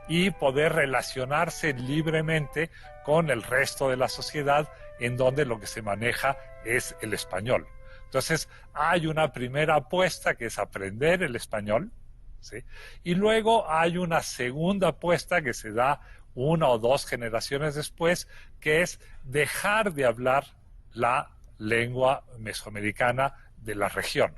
y poder relacionarse libremente con el resto de la sociedad, en donde lo que se maneja es el español. Entonces, hay una primera apuesta que es aprender el español, ¿sí? Y luego hay una segunda apuesta que se da una o dos generaciones después, que es dejar de hablar la lengua mesoamericana de la región.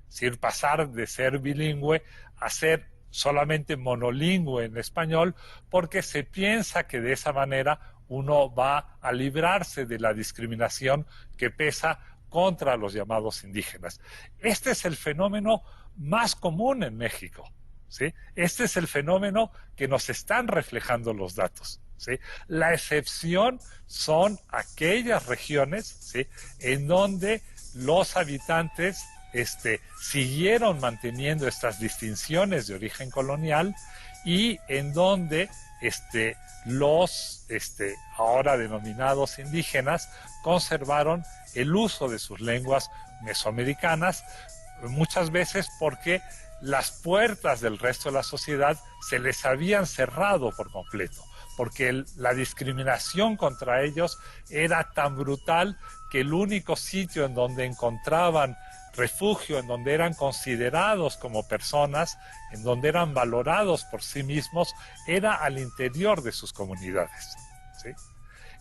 Es decir, pasar de ser bilingüe a ser solamente monolingüe en español, porque se piensa que de esa manera uno va a librarse de la discriminación que pesa contra los llamados indígenas. Este es el fenómeno más común en México, ¿sí? Este es el fenómeno que nos están reflejando los datos, ¿sí? La excepción son aquellas regiones, ¿sí?, en donde los habitantes siguieron manteniendo estas distinciones de origen colonial y en donde los ahora denominados indígenas conservaron el uso de sus lenguas mesoamericanas, muchas veces porque las puertas del resto de la sociedad se les habían cerrado por completo, porque la discriminación contra ellos era tan brutal que el único sitio en donde encontraban refugio, en donde eran considerados como personas, en donde eran valorados por sí mismos, era al interior de sus comunidades, ¿sí?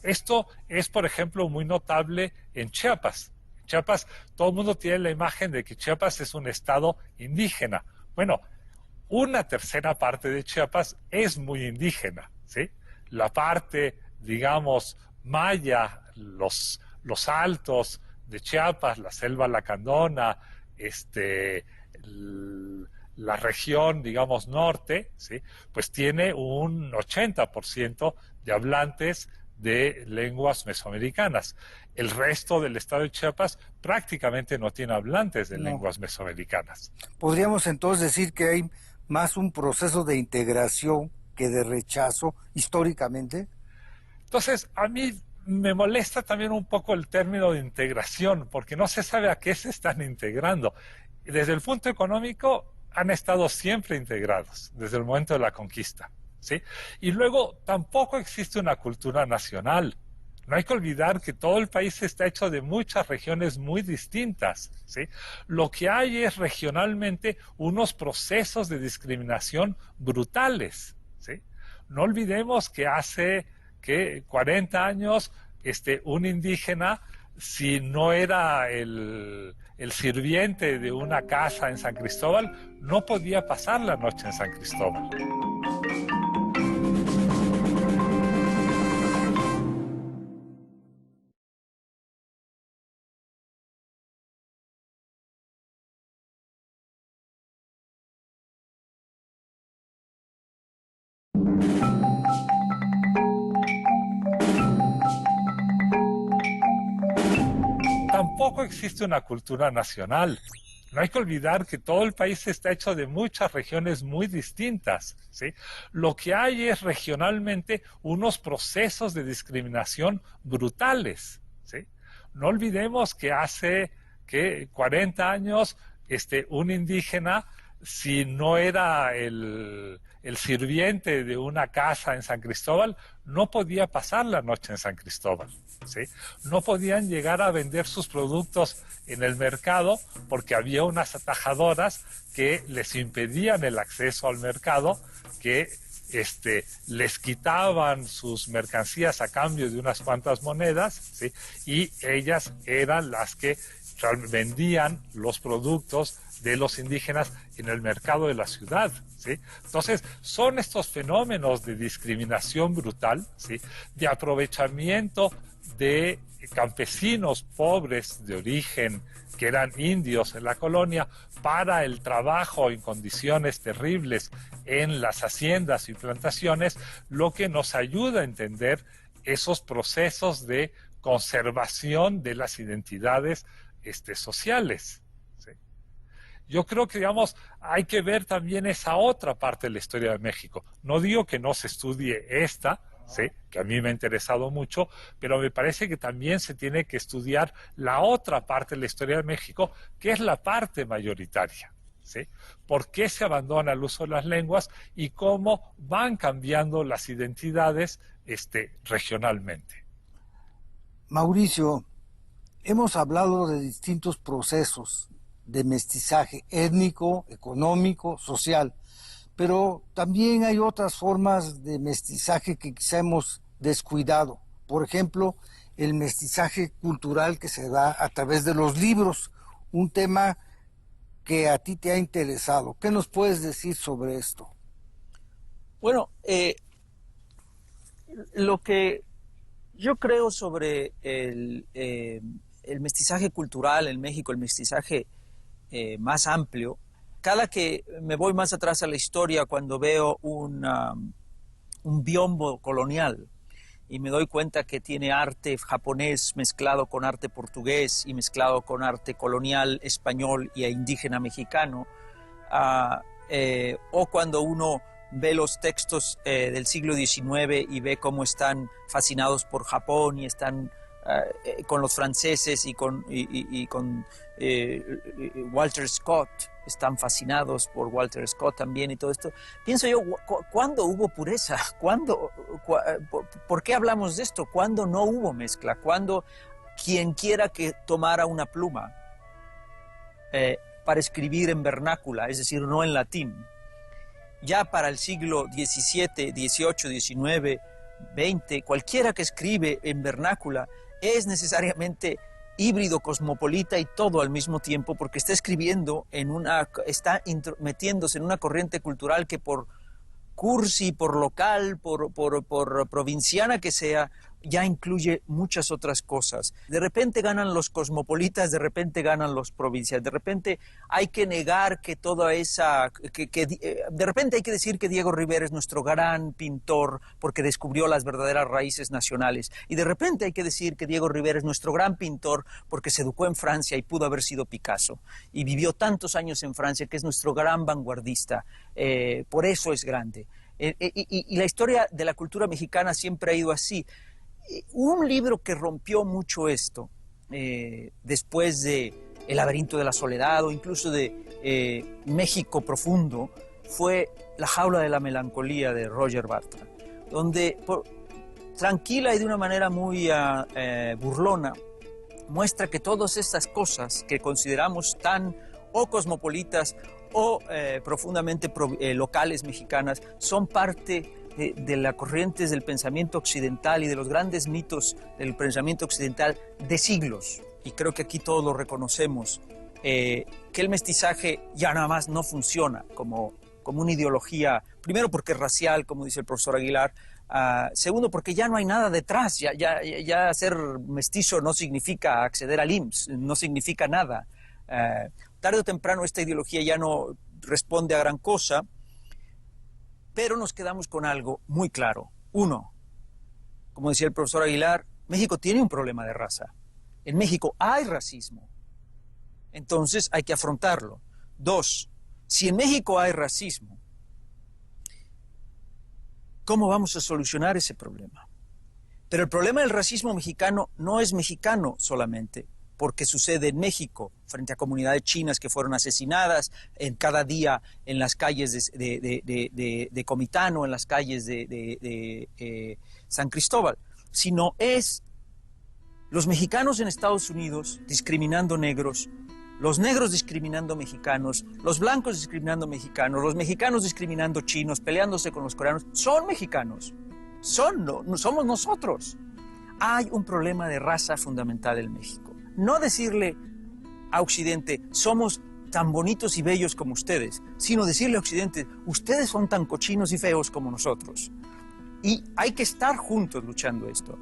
Esto es, por ejemplo, muy notable en Chiapas. En Chiapas, todo el mundo tiene la imagen de que Chiapas es un estado indígena. Bueno, una tercera parte de Chiapas es muy indígena, ¿sí? La parte, digamos, maya, los altos de Chiapas, la selva lacandona, la región, digamos, norte, ¿sí?, pues tiene un 80% de hablantes de lenguas mesoamericanas. El resto del estado de Chiapas prácticamente no tiene hablantes de lenguas mesoamericanas. Podríamos entonces decir que hay más un proceso de integración que de rechazo históricamente. Entonces, a mí me molesta también un poco el término de integración, porque no se sabe a qué se están integrando. Desde el punto económico, han estado siempre integrados, desde el momento de la conquista, ¿sí? Y luego, tampoco existe una cultura nacional. No hay que olvidar que todo el país está hecho de muchas regiones muy distintas, ¿sí? Lo que hay es regionalmente unos procesos de discriminación brutales, ¿sí? No olvidemos que hace 40 años un indígena, si no era el sirviente de una casa en San Cristóbal, no podía pasar la noche en San Cristóbal. Tampoco existe una cultura nacional. No hay que olvidar que todo el país está hecho de muchas regiones muy distintas, ¿sí? Lo que hay es regionalmente unos procesos de discriminación brutales, ¿sí? No olvidemos que hace 40 años un indígena, si no era el sirviente de una casa en San Cristóbal, no podía pasar la noche en San Cristóbal, ¿sí? No podían llegar a vender sus productos en el mercado porque había unas atajadoras que les impedían el acceso al mercado, que les quitaban sus mercancías a cambio de unas cuantas monedas, ¿sí? Y ellas eran las que vendían los productos de los indígenas en el mercado de la ciudad, ¿sí? Entonces, son estos fenómenos de discriminación brutal, ¿sí?, de aprovechamiento de campesinos pobres de origen que eran indios en la colonia para el trabajo en condiciones terribles en las haciendas y plantaciones, lo que nos ayuda a entender esos procesos de conservación de las identidades sociales, ¿sí? Yo creo que, digamos, hay que ver también esa otra parte de la historia de México. No digo que no se estudie esta, ¿sí?, que a mí me ha interesado mucho, pero me parece que también se tiene que estudiar la otra parte de la historia de México, que es la parte mayoritaria. ¿sí? ¿Por qué se abandona el uso de las lenguas y cómo van cambiando las identidades regionalmente? Mauricio, hemos hablado de distintos procesos de mestizaje étnico, económico, social, pero también hay otras formas de mestizaje que quizá hemos descuidado. Por ejemplo, el mestizaje cultural que se da a través de los libros, un tema que a ti te ha interesado. ¿Qué nos puedes decir sobre esto? Bueno, lo que yo creo sobre el mestizaje cultural en México, el mestizaje más amplio, cada que me voy más atrás a la historia, cuando veo un biombo colonial y me doy cuenta que tiene arte japonés mezclado con arte portugués y mezclado con arte colonial español e indígena mexicano, o cuando uno ve los textos del siglo XIX y ve cómo están fascinados por Japón y están con los franceses y con Walter Scott, están fascinados por Walter Scott también y todo esto. Pienso yo, ¿cuándo hubo pureza? ¿Por qué hablamos de esto? ¿Cuándo no hubo mezcla? ¿Cuándo quien quiera que tomara una pluma para escribir en vernácula, es decir, no en latín, ya para el siglo XVII, XVIII, XIX, XX, cualquiera que escribe en vernácula es necesariamente híbrido, cosmopolita y todo al mismo tiempo, porque está escribiendo está metiéndose en una corriente cultural que por cursi, por local, por provinciana que sea, ya incluye muchas otras cosas. De repente ganan los cosmopolitas, de repente ganan los provincias, de repente hay que negar que toda esa... de repente hay que decir que Diego Rivera es nuestro gran pintor porque descubrió las verdaderas raíces nacionales, y de repente hay que decir que Diego Rivera es nuestro gran pintor porque se educó en Francia y pudo haber sido Picasso, y vivió tantos años en Francia, que es nuestro gran vanguardista, por eso es grande. Y la historia de la cultura mexicana siempre ha ido así. Un libro que rompió mucho esto, después de El laberinto de la soledad o incluso de México profundo, fue La jaula de la melancolía de Roger Bartra, donde tranquila y de una manera muy burlona muestra que todas estas cosas que consideramos tan o cosmopolitas o profundamente locales mexicanas son parte de las corrientes del pensamiento occidental y de los grandes mitos del pensamiento occidental de siglos. Y creo que aquí todos lo reconocemos, que el mestizaje ya nada más no funciona como una ideología, primero porque es racial, como dice el profesor Aguilar, segundo porque ya no hay nada detrás, ya ser mestizo no significa acceder al IMSS, no significa nada. Tarde o temprano esta ideología ya no responde a gran cosa, pero nos quedamos con algo muy claro. Uno, como decía el profesor Aguilar, México tiene un problema de raza. En México hay racismo. Entonces hay que afrontarlo. Dos, si en México hay racismo, ¿cómo vamos a solucionar ese problema? Pero el problema del racismo mexicano no es mexicano solamente, porque sucede en México, frente a comunidades chinas que fueron asesinadas en cada día en las calles de Comitán, en las calles de San Cristóbal, sino es los mexicanos en Estados Unidos discriminando negros, los negros discriminando mexicanos, los blancos discriminando mexicanos, los mexicanos discriminando chinos, peleándose con los coreanos. Son mexicanos, no somos nosotros. Hay un problema de raza fundamental en México. No decirle a Occidente, somos tan bonitos y bellos como ustedes, sino decirle a Occidente, ustedes son tan cochinos y feos como nosotros. Y hay que estar juntos luchando esto.